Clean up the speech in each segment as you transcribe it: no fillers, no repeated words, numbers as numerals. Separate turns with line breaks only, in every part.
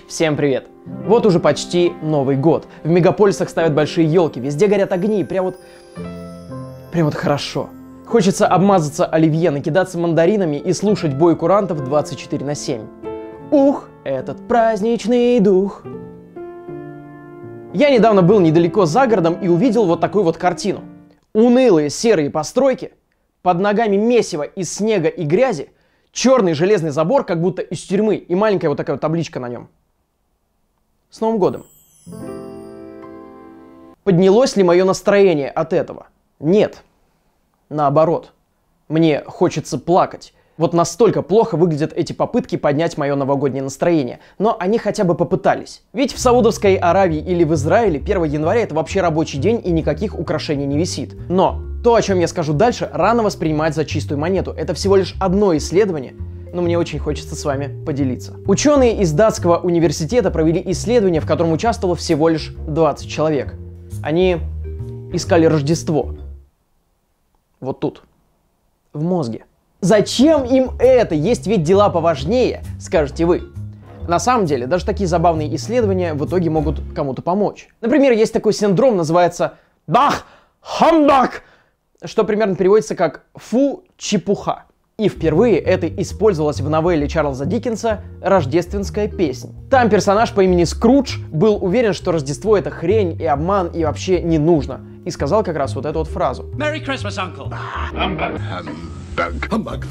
Всем привет! Вот уже почти Новый год. В мегаполисах ставят большие елки, везде горят огни, прям вот хорошо. Хочется обмазаться оливье, накидаться мандаринами и слушать бой курантов 24/7. Ух, этот праздничный дух. Я недавно был недалеко за городом и увидел вот такую вот картину. Унылые серые постройки, под ногами месиво из снега и грязи, черный железный забор, как будто из тюрьмы, и маленькая вот такая вот табличка на нем. С Новым годом! Поднялось ли мое настроение от этого? Нет. Наоборот. Мне хочется плакать. Вот настолько плохо выглядят эти попытки поднять мое новогоднее настроение. Но они хотя бы попытались. Ведь в Саудовской Аравии или в Израиле 1 января это вообще рабочий день и никаких украшений не висит. Но то, о чем я скажу дальше, рано воспринимать за чистую монету. Это всего лишь одно исследование, но мне очень хочется с вами поделиться. Ученые из датского университета провели исследование, в котором участвовало всего лишь 20 человек. Они искали Рождество. Вот тут. В мозге. Зачем им это? Есть ведь дела поважнее, скажете вы. На самом деле, даже такие забавные исследования в итоге могут кому-то помочь. Например, есть такой синдром, называется «Бах! Хамбак!», что примерно переводится как «фу, чепуха». И впервые это использовалось в новелле Чарльза Диккенса «Рождественская песнь». Там персонаж по имени Скрудж был уверен, что Рождество — это хрень и обман и вообще не нужно. И сказал как раз вот эту вот фразу.
Merry Christmas, Uncle. Humbug. Humbug. Humbug.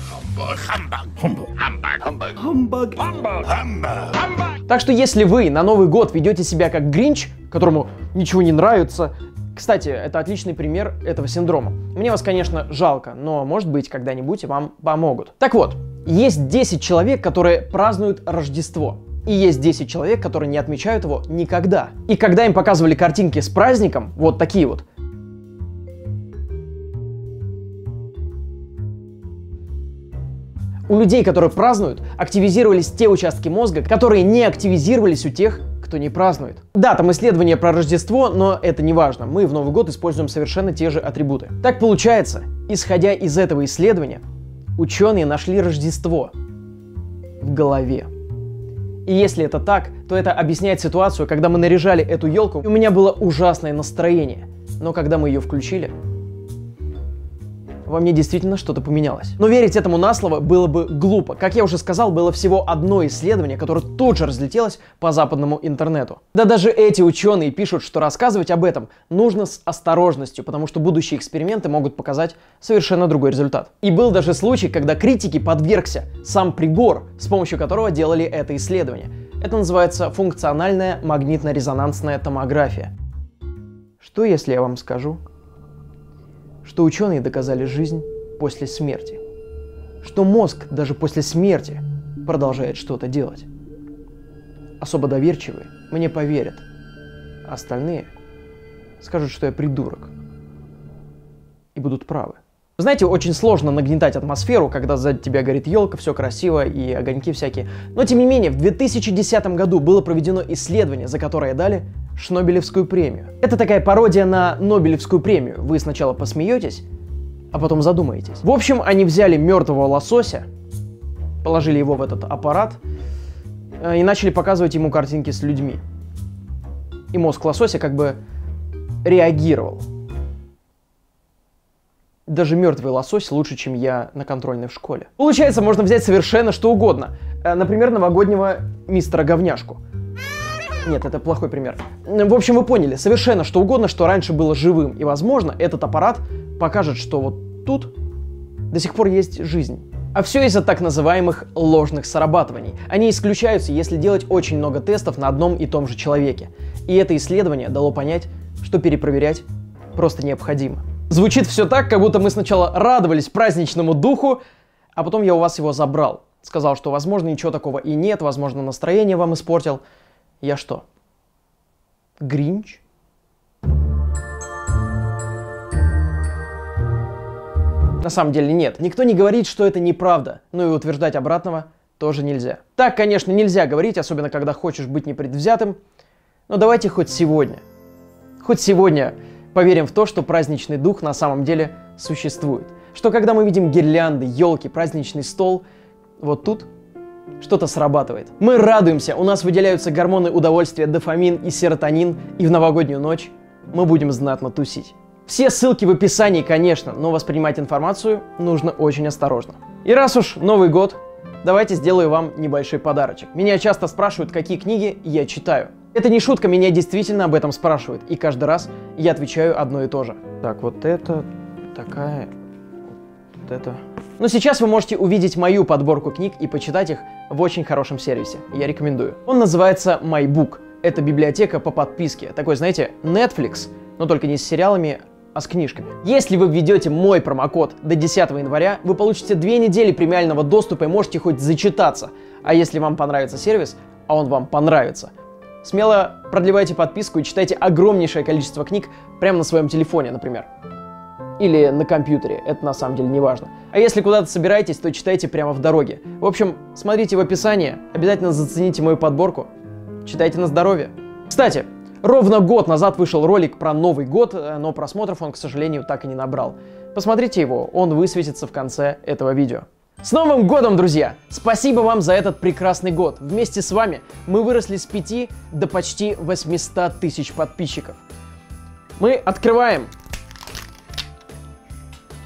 Humbug. Humbug. Humbug. Humbug. Humbug.
Так что если вы на Новый год ведете себя как Гринч, которому ничего не нравится... Кстати, это отличный пример этого синдрома. Мне вас, конечно, жалко, но, может быть, когда-нибудь вам помогут. Так вот, есть 10 человек, которые празднуют Рождество. И есть 10 человек, которые не отмечают его никогда. И когда им показывали картинки с праздником, вот такие вот, у людей, которые празднуют, активизировались те участки мозга, которые не активизировались у тех, кто не празднует. Да, там исследование про Рождество, но это не важно. Мы в Новый год используем совершенно те же атрибуты. Так получается, исходя из этого исследования, ученые нашли Рождество в голове. И если это так, то это объясняет ситуацию, когда мы наряжали эту елку, и у меня было ужасное настроение. Но когда мы ее включили, во мне действительно что-то поменялось. Но верить этому на слово было бы глупо. Как я уже сказал, было всего одно исследование, которое тут же разлетелось по западному интернету. Да даже эти ученые пишут, что рассказывать об этом нужно с осторожностью, потому что будущие эксперименты могут показать совершенно другой результат. И был даже случай, когда критике подвергся сам прибор, с помощью которого делали это исследование. Это называется функциональная магнитно-резонансная томография. Что если я вам скажу, что ученые доказали жизнь после смерти, что мозг даже после смерти продолжает что-то делать? Особо доверчивые мне поверят, а остальные скажут, что я придурок, и будут правы. Знаете, очень сложно нагнетать атмосферу, когда сзади тебя горит елка, все красиво и огоньки всякие. Но тем не менее, в 2010 году было проведено исследование, за которое дали Шнобелевскую премию. Это такая пародия на Нобелевскую премию. Вы сначала посмеетесь, а потом задумаетесь. В общем, они взяли мертвого лосося, положили его в этот аппарат и начали показывать ему картинки с людьми. И мозг лосося как бы реагировал. Даже мертвый лосось лучше, чем я на контрольной в школе. Получается, можно взять совершенно что угодно. Например, новогоднего мистера Говняшку. Нет, это плохой пример. В общем, вы поняли, совершенно что угодно, что раньше было живым. И, возможно, этот аппарат покажет, что вот тут до сих пор есть жизнь. А все из-за так называемых ложных срабатываний. Они исключаются, если делать очень много тестов на одном и том же человеке. И это исследование дало понять, что перепроверять просто необходимо. Звучит все так, как будто мы сначала радовались праздничному духу, а потом я у вас его забрал. Сказал, что, возможно, ничего такого и нет, возможно, настроение вам испортил. Я что, Гринч? На самом деле нет. Никто не говорит, что это неправда, но и утверждать обратного тоже нельзя. Так, конечно, нельзя говорить, особенно когда хочешь быть непредвзятым, но давайте хоть сегодня поверим в то, что праздничный дух на самом деле существует. Что когда мы видим гирлянды, елки, праздничный стол, вот тут что-то срабатывает. Мы радуемся, у нас выделяются гормоны удовольствия, дофамин и серотонин, и в новогоднюю ночь мы будем знатно тусить. Все ссылки в описании, конечно, но воспринимать информацию нужно очень осторожно. И раз уж Новый год, давайте сделаю вам небольшой подарочек. Меня часто спрашивают, какие книги я читаю. Это не шутка, меня действительно об этом спрашивают, и каждый раз я отвечаю одно и то же. Так, вот это такая, вот это. Но сейчас вы можете увидеть мою подборку книг и почитать их в очень хорошем сервисе. Я рекомендую. Он называется MyBook. Это библиотека по подписке. Такой, знаете, Netflix, но только не с сериалами, а с книжками. Если вы введете мой промокод до 10 января, вы получите 2 недели премиального доступа и можете хоть зачитаться. А если вам понравится сервис, а он вам понравится, смело продлевайте подписку и читайте огромнейшее количество книг прямо на своем телефоне, например. Или на компьютере, это на самом деле не важно. А если куда-то собираетесь, то читайте прямо в дороге. В общем, смотрите в описании, обязательно зацените мою подборку, читайте на здоровье. Кстати, ровно год назад вышел ролик про Новый год, но просмотров он, к сожалению, так и не набрал. Посмотрите его, он высветится в конце этого видео. С Новым годом, друзья! Спасибо вам за этот прекрасный год. Вместе с вами мы выросли с 5 до почти 800 тысяч подписчиков. Мы открываем.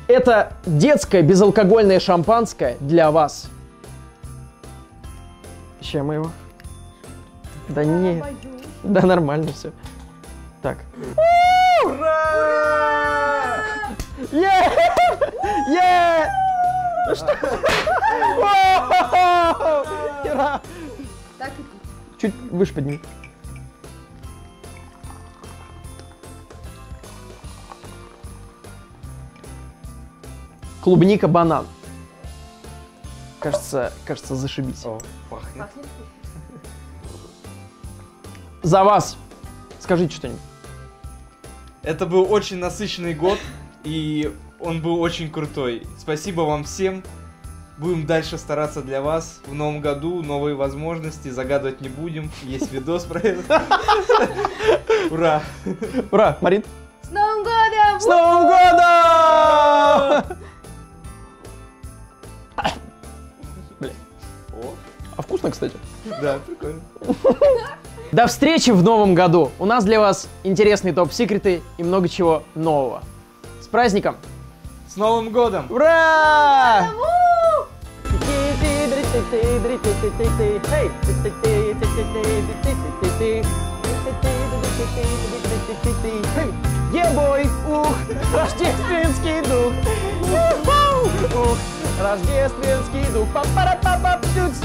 Это детское безалкогольное шампанское для вас. Чем мы его? Да не. Да нормально все. Так. Ура! Е! Что?
Так и
чуть выше подними. Клубника, банан. Кажется, зашибись.
О, пахнет.
пахнет.
За вас. Скажите что-нибудь.
Это был очень насыщенный год, и он был очень крутой. Спасибо вам всем. Будем дальше стараться для вас. В новом году новые возможности. Загадывать не будем. Есть видос про это. Ура!
Ура, Марин.
С Новым годом!
С Новым годом! Бля.
О,
А вкусно, кстати.
да, прикольно.
До встречи в новом году. У нас для вас интересные топ-секреты и много чего нового. С праздником!
С Новым годом!
Ура! Ебой, ух, рождественский дух. Ух, рождественский дух. Папара-папа-птюц.